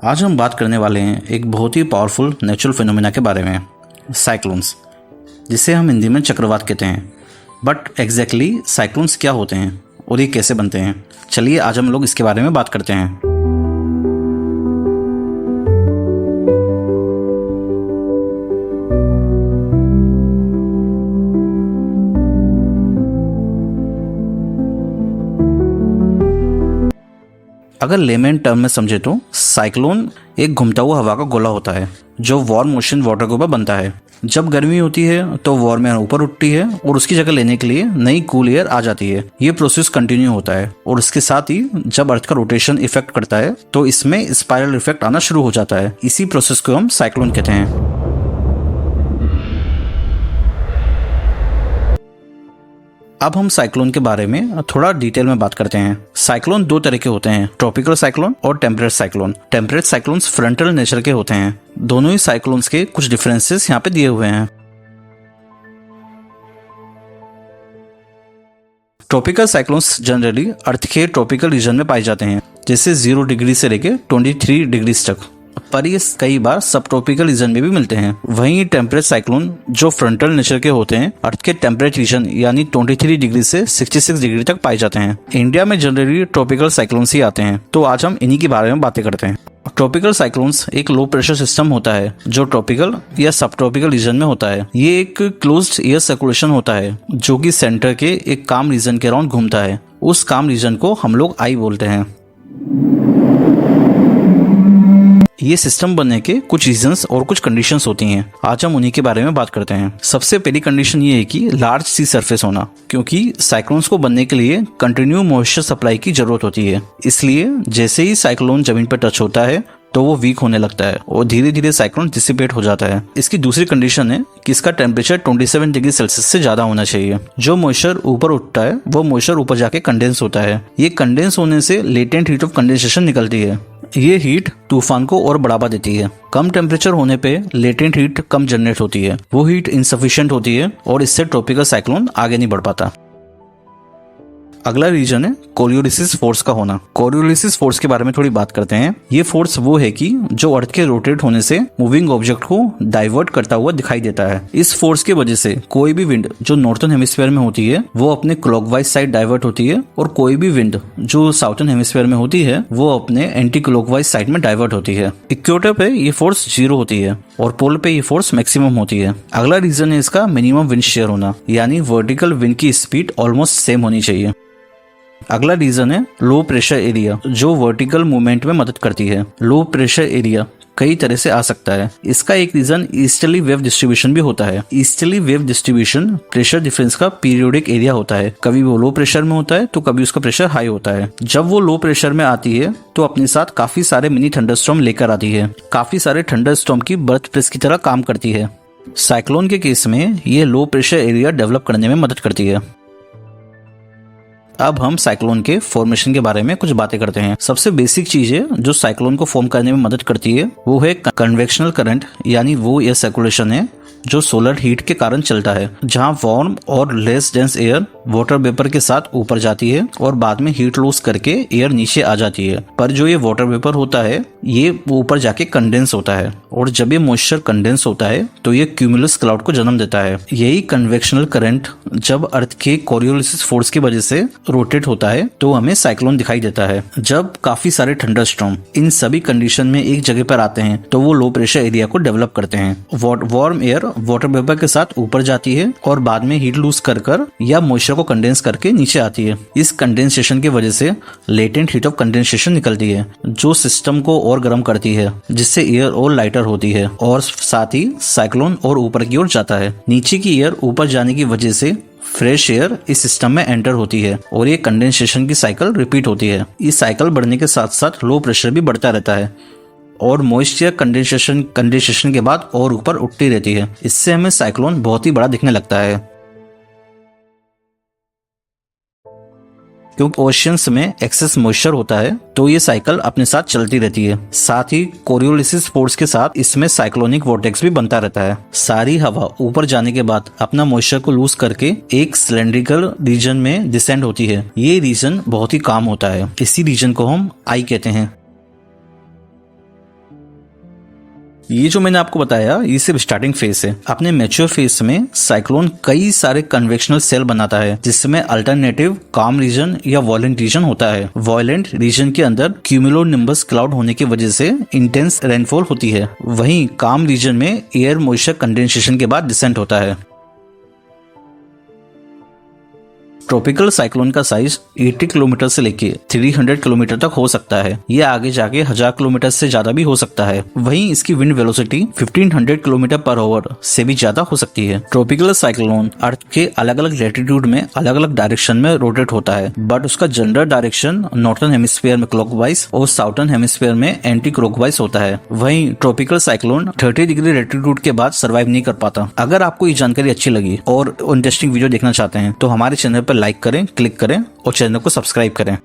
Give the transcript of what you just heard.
आज हम बात करने वाले हैं एक बहुत ही पावरफुल नेचुरल फिनोमेना के बारे में, साइक्लोन्स, जिसे हम हिंदी में चक्रवात कहते हैं। बट एग्जैक्टली साइक्लोन्स क्या होते हैं और ये कैसे बनते हैं, चलिए आज हम लोग इसके बारे में बात करते हैं। अगर लेमन टर्म में समझे तो साइक्लोन एक घूमता हुआ हवा का गोला होता है जो वार्म ओशन वाटर के ऊपर बनता है। जब गर्मी होती है तो वार्म एयर ऊपर उठती है और उसकी जगह लेने के लिए नई कूल एयर आ जाती है। ये प्रोसेस कंटिन्यू होता है और इसके साथ ही जब अर्थ का रोटेशन इफेक्ट करता है तो इसमें स्पाइरल इफेक्ट आना शुरू हो जाता है। इसी प्रोसेस को हम साइक्लोन कहते हैं। अब हम साइक्लोन के बारे में थोड़ा डिटेल में बात करते हैं। साइक्लोन दो तरह के होते हैं, ट्रॉपिकल साइक्लोन और temperate cyclone. Temperate cyclones frontal nature के होते हैं। दोनों ही साइक्लोन्स के कुछ डिफरेंसेस यहाँ पे दिए हुए हैं। ट्रॉपिकल साइक्लोन्स जनरली अर्थ के ट्रॉपिकल रीजन में पाए जाते हैं, जैसे 0 डिग्री से लेकर 23 डिग्री तक, पर ये कई बार सब ट्रॉपिकल रीजन में भी मिलते हैं। वहीं टेम्परेट साइक्लोन जो फ्रंटल नेचर के होते हैं, अर्थ के टेम्परेट रीजन यानी 23 डिग्री से 66 डिग्री तक पाए जाते हैं। इंडिया में जनरली ट्रॉपिकल साइक्लोन्स ही आते हैं, तो आज हम इन्हीं के बारे में बातें करते हैं। ट्रॉपिकल साइक्लोन्स एक लो प्रेशर सिस्टम होता है जो ट्रॉपिकल या सब ट्रॉपिकल रीजन में होता है। ये एक क्लोज्ड एयर सर्कुलेशन होता है जो कि सेंटर के एक काम रीजन के अराउंड घूमता है। उस काम रीजन को हम लोग आई बोलते हैं। ये सिस्टम बनने के कुछ रीजंस और कुछ कंडीशंस होती हैं। आज हम उन्हीं के बारे में बात करते हैं। सबसे पहली कंडीशन ये है कि लार्ज सी सरफेस होना, क्योंकि साइक्लोन्स को बनने के लिए कंटिन्यू मॉइस्चर सप्लाई की जरूरत होती है। इसलिए जैसे ही साइक्लोन जमीन पर टच होता है तो वो वीक होने लगता है और धीरे धीरे साइक्लोन डिसिपेट हो जाता है। इसकी दूसरी कंडीशन है कि इसका टेम्परेचर 27 डिग्री सेल्सियस से ज्यादा होना चाहिए। जो मॉइस्चर ऊपर उठता है वो मॉइस्चर ऊपर जाके कंडेंस होता है। ये कंडेंस होने से लेटेंट हीट ऑफ कंडेंसेशन निकलती है। ये हीट तूफान को और बढ़ावा देती है। कम टेम्परेचर होने पे लेटेंट हीट कम जनरेट होती है, वो हीट इनसफिशिएंट होती है और इससे ट्रॉपिकल साइक्लोन आगे नहीं बढ़ पाता। अगला रीजन है कोरियोलिसिस फोर्स का होना। कोरियोलिसिस फोर्स के बारे में थोड़ी बात करते हैं। ये फोर्स वो है कि जो अर्थ के रोटेट होने से मूविंग ऑब्जेक्ट को डाइवर्ट करता हुआ दिखाई देता है। इस फोर्स की वजह से कोई भी विंड जो नॉर्थर्न हेमिस्फीयर में होती है वो अपने क्लॉकवाइज साइड डाइवर्ट होती है और कोई भी विंड जो साउथर्न हेमिस्फीयर में होती है वो अपने एंटी क्लॉकवाइज साइड में डाइवर्ट होती है। इक्वेटर पे ये फोर्स 0 होती है और पोल पे ये फोर्स मैक्सिमम होती है। अगला रीजन है इसका मिनिमम विंड शेयर होना, यानी वर्टिकल विंड की स्पीड ऑलमोस्ट सेम होनी चाहिए। अगला रीजन है लो प्रेशर एरिया, जो वर्टिकल मूवमेंट में मदद करती है। लो प्रेशर एरिया कई तरह से आ सकता है। इसका एक रीजन ईस्टर्ली वेव डिस्ट्रीब्यूशन भी होता है। Easterly wave distribution pressure difference का पीरियोडिक एरिया होता है। कभी वो लो प्रेशर में होता है तो कभी उसका प्रेशर हाई होता है। जब वो लो प्रेशर में आती है तो अपने साथ काफी सारे मिनी थंडरस्टॉर्म लेकर आती है। काफी सारे थंडरस्टॉर्म की बर्थ प्रेस की तरह काम करती है। साइक्लोन के केस में ये लो प्रेशर एरिया डेवलप करने में मदद करती है। अब हम साइक्लोन के फॉर्मेशन के बारे में कुछ बातें करते हैं। सबसे बेसिक चीज है जो साइक्लोन को फॉर्म करने में मदद करती है वो है कन्वेक्शनल करंट, यानी वो एयर सर्कुलेशन है जो सोलर हीट के कारण चलता है, जहां वार्म और less dense air water vapour के साथ ऊपर जाती है और बाद में हीट लॉस करके एयर नीचे आ जाती है। पर जो ये वाटर वेपर होता है ये ऊपर जाके कंडेंस होता है और जब ये मॉइस्चर कंडेंस होता है तो ये क्यूमुलस क्लाउड को जन्म देता है। यही कन्वेक्शनल करंट जब अर्थ के कोरियोलिसिस फोर्स की वजह से रोटेट होता है तो हमें साइक्लोन दिखाई देता है। जब काफी सारे थंडरस्टॉर्म इन सभी कंडीशन में एक जगह पर आते हैं तो वो लो प्रेशर एरिया को डेवलप करते हैं। वार्म एयर वाटर वेपर के साथ ऊपर जाती है और बाद में हीट लूज कर या मॉइस्चर को कंडेंस करके नीचे आती है। इस कंडेंसेशन की वजह से लेटेंट हीट ऑफ कंडेंसेशन निकलती है जो सिस्टम को और गर्म करती है, जिससे एयर और लाइटर होती है और साथ ही साइक्लोन और ऊपर की ओर जाता है। नीचे की एयर ऊपर जाने की वजह से फ्रेश एयर इस सिस्टम में एंटर होती है और ये कंडेंसेशन की साइकिल रिपीट होती है। इस साइकिल बढ़ने के साथ साथ लो प्रेशर भी बढ़ता रहता है और मॉइस्चर कंडेंसेशन के बाद और ऊपर उठती रहती है। इससे हमें साइक्लोन बहुत ही बड़ा दिखने लगता है। क्योंकि ओशियंस में एक्सेस मॉइस्चर होता है तो ये साइकिल अपने साथ चलती रहती है। साथ ही कोरियोलिसिस फोर्स के साथ इसमें साइक्लोनिक वोर्टेक्स भी बनता रहता है। सारी हवा ऊपर जाने के बाद अपना मॉइस्चर को लूज करके एक सिलेंड्रिकल रीजन में डिसेंड होती है। ये रीजन बहुत ही काम होता है। इसी रीजन को हम आई कहते हैं। ये जो मैंने आपको बताया ये सिर्फ स्टार्टिंग फेज है। अपने मैच्योर फेज में साइक्लोन कई सारे कन्वेक्शनल सेल बनाता है, जिसमें अल्टरनेटिव काम रीजन या वॉयलेंट रीजन होता है। वॉयलेंट रीजन के अंदर क्यूमुलोनिम्बस क्लाउड होने की वजह से इंटेंस रेनफॉल होती है, वहीं काम रीजन में एयर मॉइस्चर कंडेंसेशन के बाद डिसेंट होता है। ट्रॉपिकल साइक्लोन का साइज 80 किलोमीटर से लेके 300 किलोमीटर तक हो सकता है। ये आगे जाके 1000 किलोमीटर से ज्यादा भी हो सकता है। वहीं इसकी wind velocity 1500 kilometre per hour से भी ज्यादा हो सकती है। ट्रॉपिकल साइक्लोन अर्थ के अलग अलग लैटिट्यूड में अलग अलग डायरेक्शन में रोटेट होता है, बट उसका जनरल डायरेक्शन नॉर्थर्न हेमिस्फीयर में क्लॉकवाइज और साउथर्न हेमिस्फीयर में एंटी क्लॉकवाइज होता है। वहीं ट्रॉपिकल साइक्लोन 30 डिग्री लैटिट्यूड के बाद सर्वाइव नहीं कर पाता। अगर आपको ये जानकारी अच्छी लगी और इंटरेस्टिंग वीडियो देखना चाहते हैं तो हमारे चैनल पर लाइक करें, क्लिक करें और चैनल को सब्सक्राइब करें।